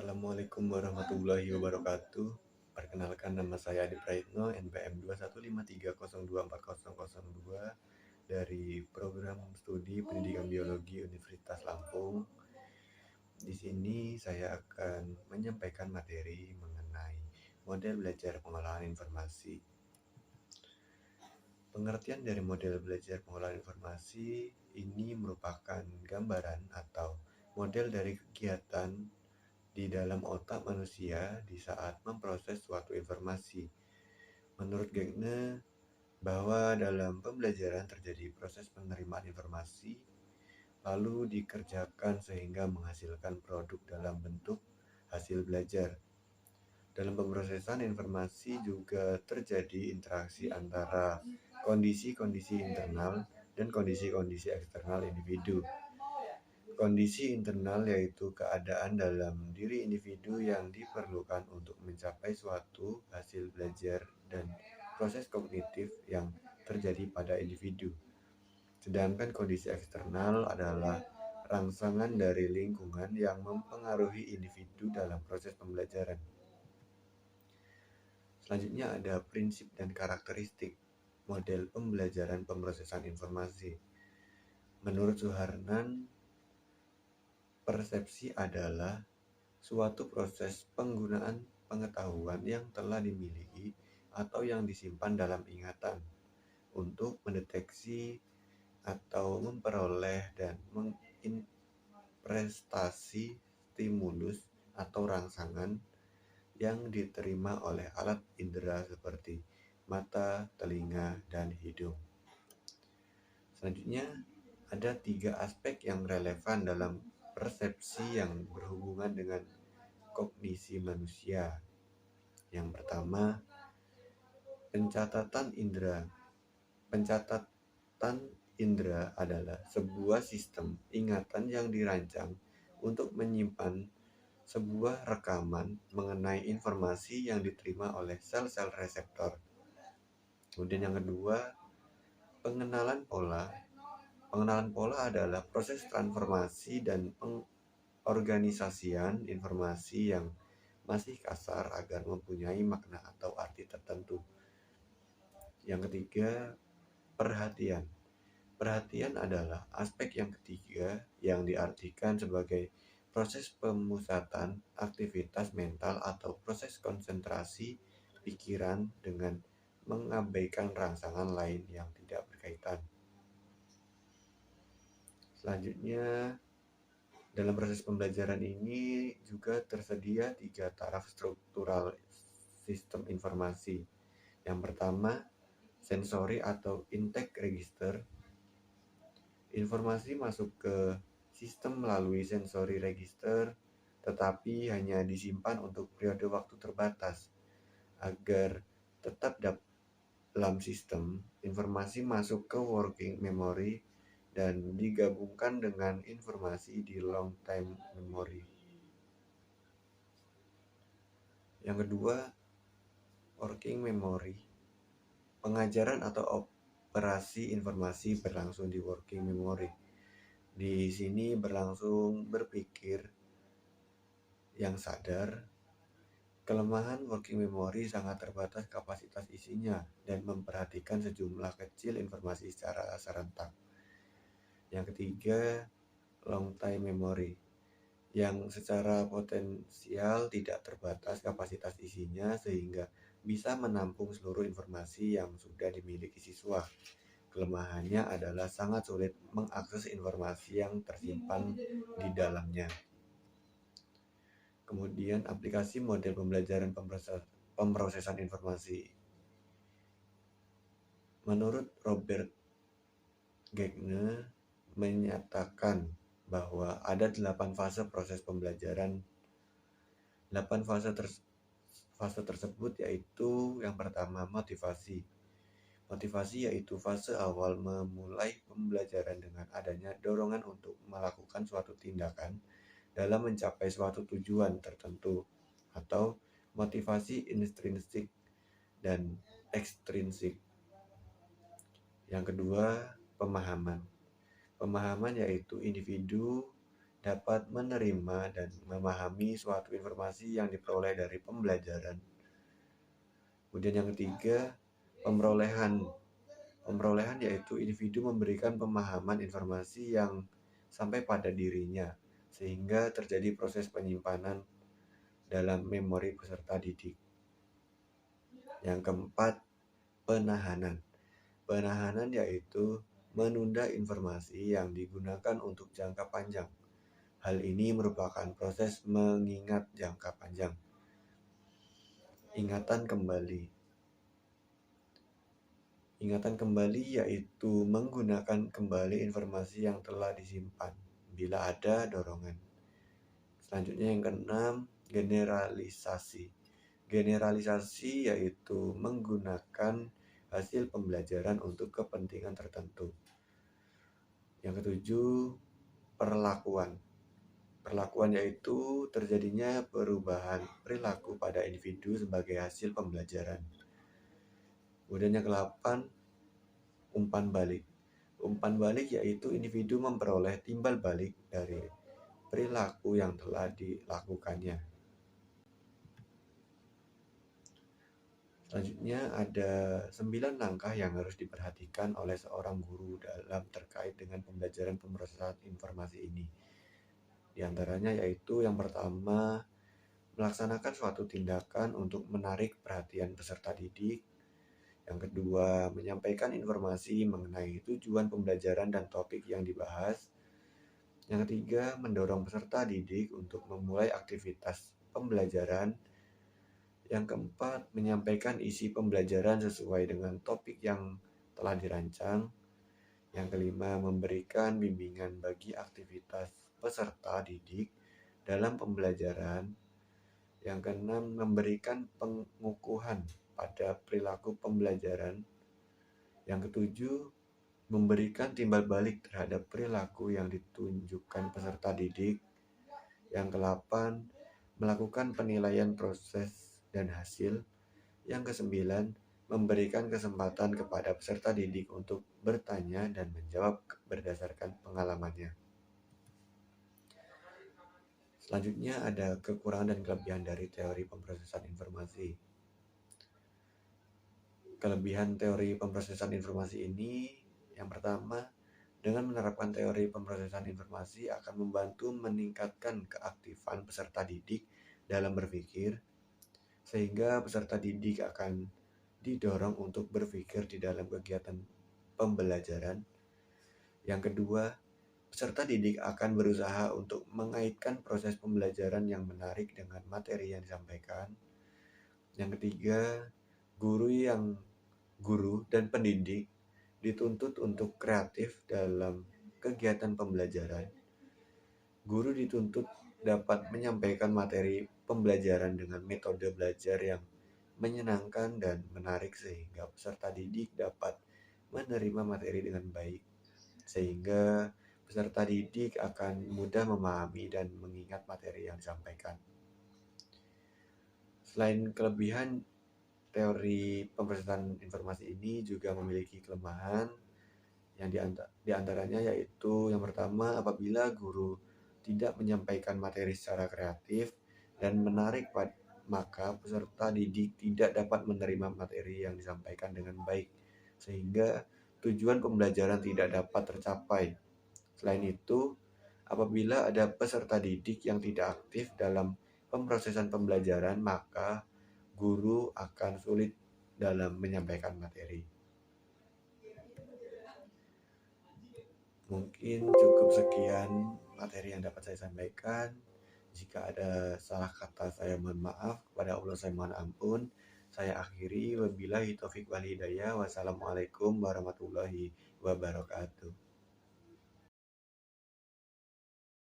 Assalamualaikum warahmatullahi wabarakatuh. Perkenalkan, nama saya Adi Praitno, NPM 21530240002 dari Program Studi Pendidikan Biologi Universitas Lampung. Di sini saya akan menyampaikan materi mengenai model belajar pengolahan informasi. Pengertian dari model belajar pengolahan informasi ini merupakan gambaran atau model dari kegiatan di dalam otak manusia di saat memproses suatu informasi. Menurut Gegne, bahwa dalam pembelajaran terjadi proses penerimaan informasi, lalu dikerjakan sehingga menghasilkan produk dalam bentuk hasil belajar. Dalam pemrosesan informasi juga terjadi interaksi antara kondisi-kondisi internal dan kondisi-kondisi eksternal individu. Kondisi internal yaitu keadaan dalam diri individu yang diperlukan untuk mencapai suatu hasil belajar dan proses kognitif yang terjadi pada individu. Sedangkan kondisi eksternal adalah rangsangan dari lingkungan yang mempengaruhi individu dalam proses pembelajaran. Selanjutnya ada prinsip dan karakteristik model pembelajaran pemrosesan informasi. Menurut Suharnan, persepsi adalah suatu proses penggunaan pengetahuan yang telah dimiliki atau yang disimpan dalam ingatan untuk mendeteksi atau memperoleh dan menginterpretasi stimulus atau rangsangan yang diterima oleh alat indera seperti mata, telinga, dan hidung. Selanjutnya, ada 3 aspek yang relevan dalam persepsi yang berhubungan dengan kognisi manusia. Yang pertama, pencatatan indera. Pencatatan indera adalah sebuah sistem ingatan yang dirancang untuk menyimpan sebuah rekaman mengenai informasi yang diterima oleh sel-sel reseptor. Kemudian yang kedua, pengenalan pola. Pengenalan pola adalah proses transformasi dan pengorganisasian informasi yang masih kasar agar mempunyai makna atau arti tertentu. Yang ketiga, perhatian. Perhatian adalah aspek yang ketiga yang diartikan sebagai proses pemusatan aktivitas mental atau proses konsentrasi pikiran dengan mengabaikan rangsangan lain yang tidak berkaitan. Selanjutnya, dalam proses pembelajaran ini juga tersedia 3 taraf struktural sistem informasi. Yang pertama, sensori atau intake register. Informasi masuk ke sistem melalui sensori register, tetapi hanya disimpan untuk periode waktu terbatas. Agar tetap dalam sistem, informasi masuk ke working memory dan digabungkan dengan informasi di long time memory. Yang kedua, working memory. Pengajaran atau operasi informasi berlangsung di working memory. Di sini berlangsung berpikir yang sadar. Kelemahan working memory sangat terbatas kapasitas isinya dan memperhatikan sejumlah kecil informasi secara serentak. Yang ketiga, long time memory, yang secara potensial tidak terbatas kapasitas isinya sehingga bisa menampung seluruh informasi yang sudah dimiliki siswa. Kelemahannya adalah sangat sulit mengakses informasi yang tersimpan di dalamnya. Kemudian aplikasi model pembelajaran pemrosesan informasi. Menurut Robert Gegne menyatakan bahwa ada 8 fase proses pembelajaran. 8 fase tersebut yaitu yang pertama, motivasi. Motivasi yaitu fase awal memulai pembelajaran dengan adanya dorongan untuk melakukan suatu tindakan dalam mencapai suatu tujuan tertentu, atau motivasi intrinsik dan ekstrinsik. Yang kedua, pemahaman. Pemahaman yaitu individu dapat menerima dan memahami suatu informasi yang diperoleh dari pembelajaran. Kemudian yang ketiga, pemrolehan. Pemrolehan yaitu individu memberikan pemahaman informasi yang sampai pada dirinya, sehingga terjadi proses penyimpanan dalam memori peserta didik. Yang keempat, penahanan. Penahanan yaitu menunda informasi yang digunakan untuk jangka panjang. Hal ini merupakan proses mengingat jangka panjang. Ingatan kembali. Ingatan kembali yaitu menggunakan kembali informasi yang telah disimpan bila ada dorongan. Selanjutnya yang keenam, generalisasi. Generalisasi yaitu menggunakan hasil pembelajaran untuk kepentingan tertentu. Yang ketujuh, perlakuan. Perlakuan yaitu terjadinya perubahan perilaku pada individu sebagai hasil pembelajaran. Kemudian yang ke-8, umpan balik. Umpan balik yaitu individu memperoleh timbal balik dari perilaku yang telah dilakukannya. Selanjutnya ada 9 langkah yang harus diperhatikan oleh seorang guru dalam terkait dengan pembelajaran pemrosesan informasi ini. Di antaranya yaitu yang pertama, melaksanakan suatu tindakan untuk menarik perhatian peserta didik. Yang kedua, menyampaikan informasi mengenai tujuan pembelajaran dan topik yang dibahas. Yang ketiga, mendorong peserta didik untuk memulai aktivitas pembelajaran. Yang keempat, menyampaikan isi pembelajaran sesuai dengan topik yang telah dirancang. Yang kelima, memberikan bimbingan bagi aktivitas peserta didik dalam pembelajaran. Yang keenam, memberikan pengukuhan pada perilaku pembelajaran. Yang ketujuh, memberikan timbal balik terhadap perilaku yang ditunjukkan peserta didik. Yang kedelapan, melakukan penilaian proses dan hasil. Yang kesembilan, memberikan kesempatan kepada peserta didik untuk bertanya dan menjawab berdasarkan pengalamannya. Selanjutnya ada kekurangan dan kelebihan dari teori pemrosesan informasi. Kelebihan teori pemrosesan informasi ini, yang pertama, dengan menerapkan teori pemrosesan informasi akan membantu meningkatkan keaktifan peserta didik dalam berpikir, sehingga peserta didik akan didorong untuk berpikir di dalam kegiatan pembelajaran. Yang kedua, peserta didik akan berusaha untuk mengaitkan proses pembelajaran yang menarik dengan materi yang disampaikan. Yang ketiga, guru dan pendidik dituntut untuk kreatif dalam kegiatan pembelajaran. Guru dituntut dapat menyampaikan materi pembelajaran dengan metode belajar yang menyenangkan dan menarik sehingga peserta didik dapat menerima materi dengan baik, sehingga peserta didik akan mudah memahami dan mengingat materi yang disampaikan. Selain kelebihan, teori pemrosesan informasi ini juga memiliki kelemahan yang diantaranya yaitu yang pertama, apabila guru tidak menyampaikan materi secara kreatif dan menarik, maka peserta didik tidak dapat menerima materi yang disampaikan dengan baik, sehingga tujuan pembelajaran tidak dapat tercapai. Selain itu, apabila ada peserta didik yang tidak aktif dalam pemrosesan pembelajaran, maka guru akan sulit dalam menyampaikan materi. Mungkin cukup sekian materi yang dapat saya sampaikan. Jika ada salah kata, saya mohon maaf. Kepada Allah saya mohon ampun. Saya akhiri, wabillahi taufiq wal hidayah. Wassalamualaikum warahmatullahi wabarakatuh.